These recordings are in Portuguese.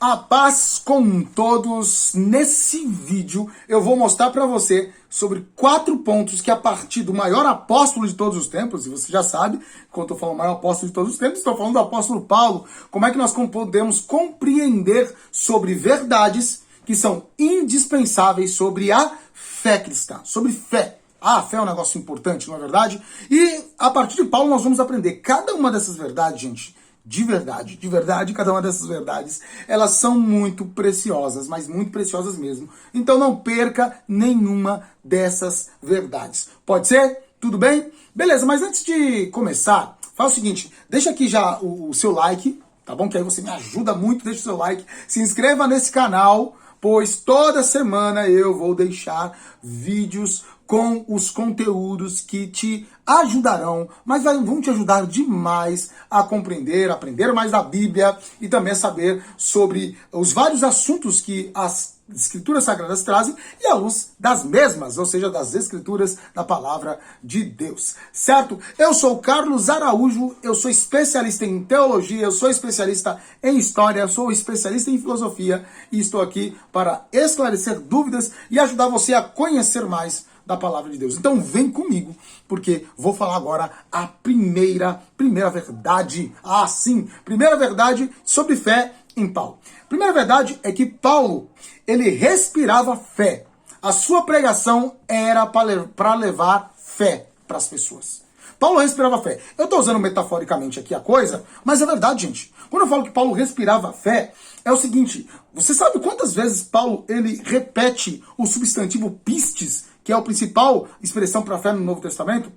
A paz com todos. Nesse vídeo eu vou mostrar para você sobre 4 pontos que a partir do maior apóstolo de todos os tempos, e você já sabe, quando eu falo maior apóstolo de todos os tempos, estou falando do apóstolo Paulo, como é que nós podemos compreender sobre verdades que são indispensáveis sobre a fé cristã, sobre fé. A fé é um negócio importante, não é verdade? E a partir de Paulo nós vamos aprender cada uma dessas verdades, gente. De verdade, cada uma dessas verdades, elas são muito preciosas, mas muito preciosas mesmo. Então não perca nenhuma dessas verdades. Pode ser? Tudo bem? Beleza, mas antes de começar, faz o seguinte, deixa aqui já o seu like, tá bom? Que aí você me ajuda muito, deixa o seu like, se inscreva nesse canal, pois toda semana eu vou deixar vídeos com os conteúdos que te ajudarão, mas vão te ajudar demais a compreender, aprender mais da Bíblia e também a saber sobre os vários assuntos que as Escrituras Sagradas trazem e à luz das mesmas, ou seja, das Escrituras da Palavra de Deus, certo? Eu sou Carlos Araújo, eu sou especialista em teologia, eu sou especialista em história, eu sou especialista em filosofia e estou aqui para esclarecer dúvidas e ajudar você a conhecer mais da palavra de Deus. Então vem comigo, porque vou falar agora a primeira verdade. Ah, sim, primeira verdade sobre fé em Paulo. Primeira verdade é que Paulo, ele respirava fé. A sua pregação era para levar fé para as pessoas. Paulo respirava fé. Eu estou usando metaforicamente aqui a coisa, mas é verdade, gente. Quando eu falo que Paulo respirava fé, é o seguinte, você sabe quantas vezes Paulo ele repete o substantivo pistes, que é a principal expressão para a fé no Novo Testamento?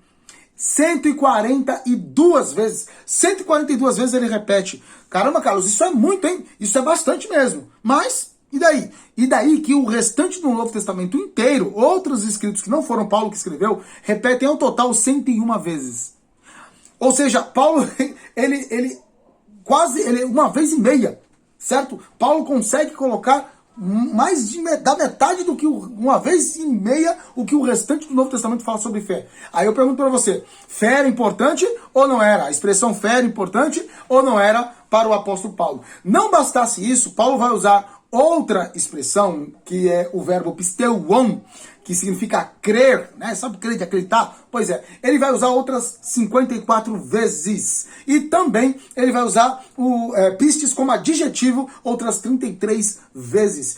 142 vezes. 142 vezes ele repete. Caramba, Carlos, isso é muito, hein? Isso é bastante mesmo. Mas, e daí? E daí que o restante do Novo Testamento inteiro, outros escritos que não foram Paulo que escreveu, repetem ao total 101 vezes. Ou seja, Paulo, ele uma vez e meia, certo? Paulo consegue colocar mais da metade do que uma vez e meia o que o restante do Novo Testamento fala sobre fé. Aí eu pergunto para você, fé era importante ou não era? A expressão fé era importante ou não era para o apóstolo Paulo? Não bastasse isso, Paulo vai usar outra expressão, que é o verbo pisteuon, que significa crer, né? Sabe crer de acreditar? Pois é, ele vai usar outras 54 vezes. E também ele vai usar o pistes como adjetivo outras 33 vezes.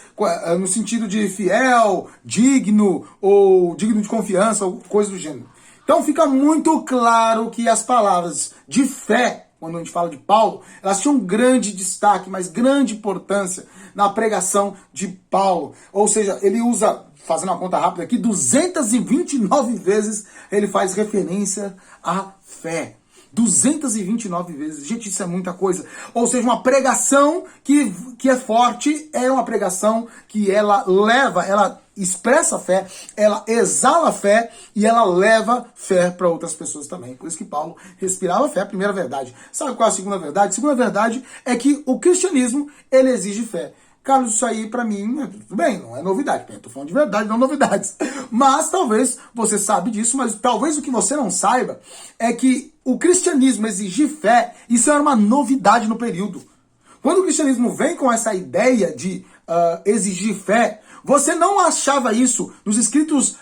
No sentido de fiel, digno, ou digno de confiança, ou coisa do gênero. Então fica muito claro que as palavras de fé, quando a gente fala de Paulo, elas tinham grande destaque, mas grande importância na pregação de Paulo. Ou seja, ele usa, fazendo uma conta rápida aqui, 229 vezes ele faz referência à fé. 229 vezes. Gente, isso é muita coisa. Ou seja, uma pregação que é forte, é uma pregação que ela expressa fé, ela exala fé e ela leva fé para outras pessoas também. Por isso que Paulo respirava fé, a primeira verdade. Sabe qual é a segunda verdade? A segunda verdade é que o cristianismo, ele exige fé. Carlos, isso aí pra mim, tudo bem, não é novidade. Eu tô falando de verdade, não novidades. Mas talvez você sabe disso, mas talvez o que você não saiba é que o cristianismo exigir fé, isso era uma novidade no período. Quando o cristianismo vem com essa ideia de exigir fé, você não achava isso nos escritos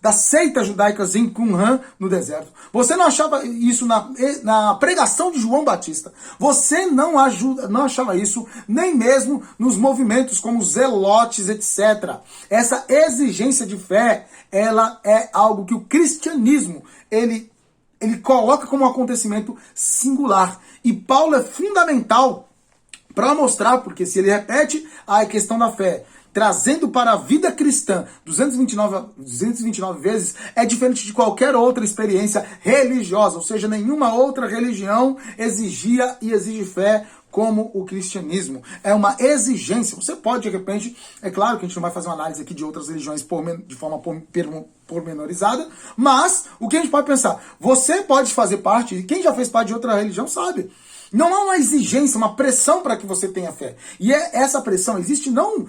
das seitas judaicas em Qumran, no deserto. Você não achava isso na pregação de João Batista. Você não achava isso nem mesmo nos movimentos como os zelotes, etc. Essa exigência de fé, ela é algo que o cristianismo, ele coloca como um acontecimento singular. E Paulo é fundamental para mostrar, porque se ele repete a questão da fé, trazendo para a vida cristã 229 vezes, é diferente de qualquer outra experiência religiosa, ou seja, nenhuma outra religião exigia e exige fé como o cristianismo. É uma exigência. Você pode, de repente, é claro que a gente não vai fazer uma análise aqui de outras religiões de forma pormenorizada, mas o que a gente pode pensar? Você pode fazer parte, e quem já fez parte de outra religião sabe. Não há uma exigência, uma pressão para que você tenha fé. E essa pressão existe não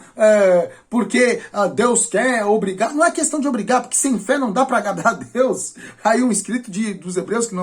porque Deus quer obrigar. Não é questão de obrigar, porque sem fé não dá para agradar a Deus. Aí um escrito dos Hebreus, que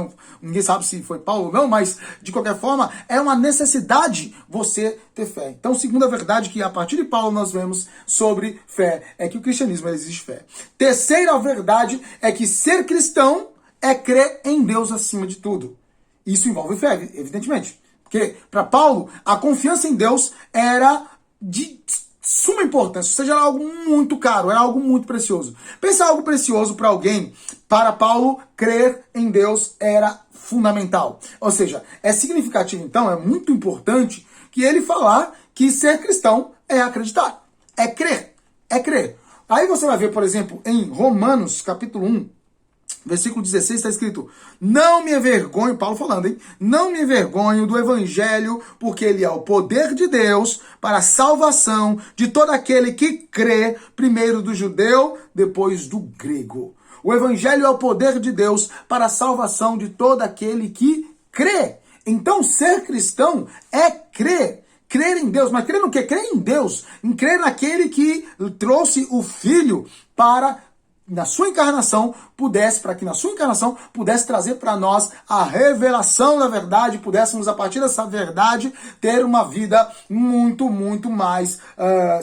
ninguém sabe se foi Paulo ou não, mas de qualquer forma é uma necessidade você ter fé. Então, segunda verdade que a partir de Paulo nós vemos sobre fé é que o cristianismo exige fé. Terceira verdade é que ser cristão é crer em Deus acima de tudo. Isso envolve fé, evidentemente. Porque, para Paulo, a confiança em Deus era de suma importância, ou seja, era algo muito caro, era algo muito precioso. Pensar algo precioso para alguém, para Paulo, crer em Deus era fundamental. Ou seja, é significativo, então, é muito importante que ele falar que ser cristão é acreditar, é crer, é crer. Aí você vai ver, por exemplo, em Romanos, capítulo 1, versículo 16 está escrito: não me envergonho, Paulo falando, hein? Não me envergonho do evangelho, porque ele é o poder de Deus para a salvação de todo aquele que crê, primeiro do judeu, depois do grego. O evangelho é o poder de Deus para a salvação de todo aquele que crê. Então, ser cristão é crer. Crer em Deus, mas crer no quê? Crer em Deus. Em crer naquele que trouxe o Filho para na sua encarnação para que na sua encarnação pudesse trazer para nós a revelação da verdade, pudéssemos a partir dessa verdade ter uma vida muito, muito mais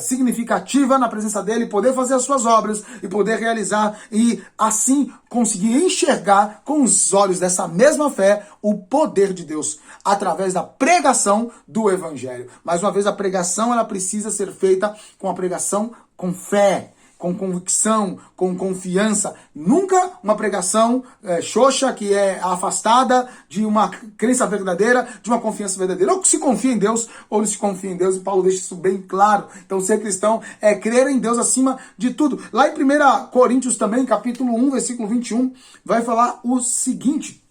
significativa na presença dele, poder fazer as suas obras e poder realizar e assim conseguir enxergar com os olhos dessa mesma fé o poder de Deus através da pregação do evangelho. Mais uma vez, a pregação ela precisa ser feita com a pregação com fé, com convicção, com confiança. Nunca uma pregação xoxa, que é afastada de uma crença verdadeira, de uma confiança verdadeira. Ou que se confia em Deus, ou se confia em Deus, e Paulo deixa isso bem claro. Então, ser cristão é crer em Deus acima de tudo. Lá em 1 Coríntios também, capítulo 1, versículo 21, vai falar o seguinte.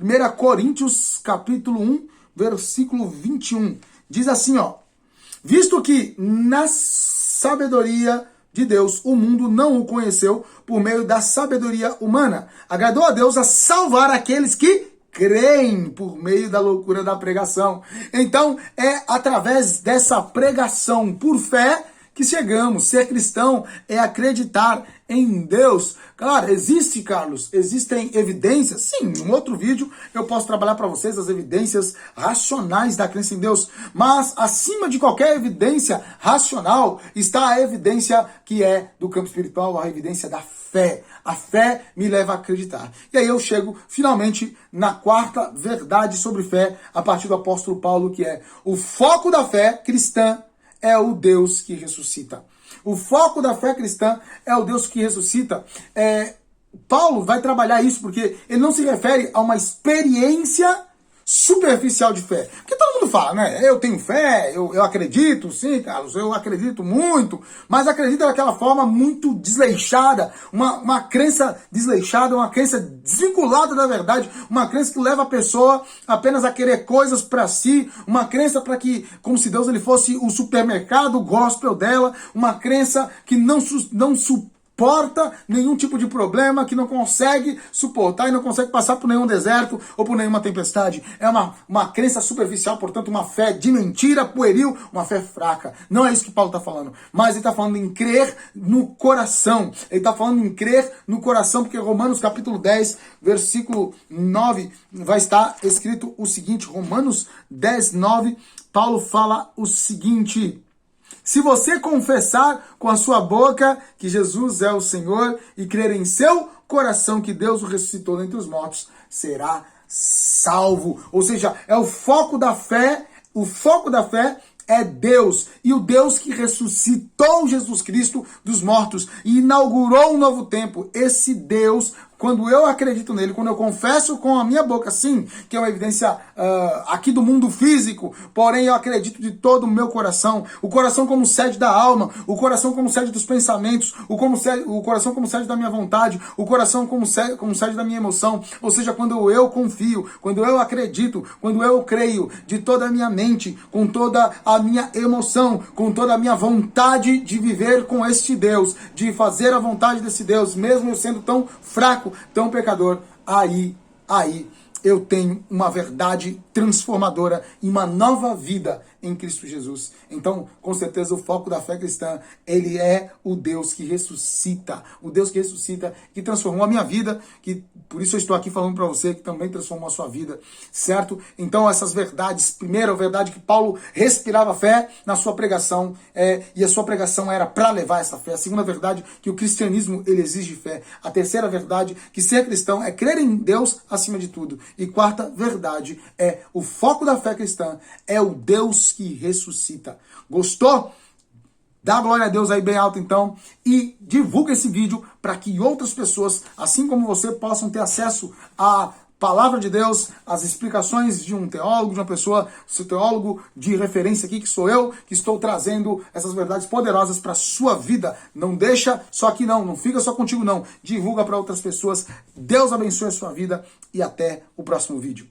1 Coríntios, capítulo 1, versículo 21. Diz assim, ó: visto que na sabedoria de Deus, o mundo não o conheceu por meio da sabedoria humana. Agradou a Deus a salvar aqueles que creem por meio da loucura da pregação. Então, é através dessa pregação por fé que chegamos. Ser cristão é acreditar em Deus. Claro, existem evidências. Sim, em um outro vídeo eu posso trabalhar para vocês as evidências racionais da crença em Deus. Mas acima de qualquer evidência racional está a evidência que é do campo espiritual, a evidência da fé. A fé me leva a acreditar. E aí eu chego finalmente na quarta verdade sobre fé, a partir do apóstolo Paulo, que é o foco da fé cristã é o Deus que ressuscita. O foco da fé cristã é o Deus que ressuscita. Paulo vai trabalhar isso porque ele não se refere a uma experiência superficial de fé. Porque todo mundo fala, né? Eu tenho fé, eu acredito, sim, Carlos, eu acredito muito, mas acredito daquela forma muito desleixada, uma crença desleixada, uma crença desvinculada da verdade, uma crença que leva a pessoa apenas a querer coisas para si, uma crença para que, como se Deus ele fosse o supermercado gospel dela, uma crença que não suporta nenhum tipo de problema, que não consegue suportar e não consegue passar por nenhum deserto ou por nenhuma tempestade. É uma crença superficial, portanto, uma fé de mentira, pueril, uma fé fraca. Não é isso que Paulo está falando. Mas ele está falando em crer no coração. Ele está falando em crer no coração, porque Romanos capítulo 10, versículo 9, vai estar escrito o seguinte. Romanos 10, 9, Paulo fala o seguinte: se você confessar com a sua boca que Jesus é o Senhor e crer em seu coração que Deus o ressuscitou dentre os mortos, será salvo. Ou seja, é o foco da fé. O foco da fé é Deus. E o Deus que ressuscitou Jesus Cristo dos mortos e inaugurou um novo tempo. Esse Deus, quando eu acredito nele, quando eu confesso com a minha boca, sim, que é uma evidência aqui do mundo físico, porém eu acredito de todo o meu coração, o coração como sede da alma, o coração como sede dos pensamentos, o coração como sede da minha vontade, o coração como sede da minha emoção. Ou seja, quando eu confio, quando eu acredito, quando eu creio de toda a minha mente, com toda a minha emoção, com toda a minha vontade de viver com este Deus, de fazer a vontade desse Deus, mesmo eu sendo tão fraco, tão pecador, aí eu tenho uma verdade transformadora e uma nova vida em Cristo Jesus. Então, com certeza, o foco da fé cristã, ele é o Deus que ressuscita. O Deus que ressuscita, que transformou a minha vida, que por isso eu estou aqui falando para você, que também transformou a sua vida, certo? Então, essas verdades, primeiro, a verdade que Paulo respirava fé na sua pregação, e a sua pregação era para levar essa fé. A segunda verdade, que o cristianismo, ele exige fé. A terceira verdade, que ser cristão é crer em Deus acima de tudo. E quarta verdade, o foco da fé cristã é o Deus que ressuscita. Gostou? Dá glória a Deus aí bem alto então e divulga esse vídeo para que outras pessoas, assim como você, possam ter acesso à palavra de Deus, às explicações de um teólogo, de uma pessoa, seu teólogo de referência aqui, que sou eu, que estou trazendo essas verdades poderosas para a sua vida. Não deixa só aqui não fica só contigo não. Divulga para outras pessoas. Deus abençoe a sua vida e até o próximo vídeo.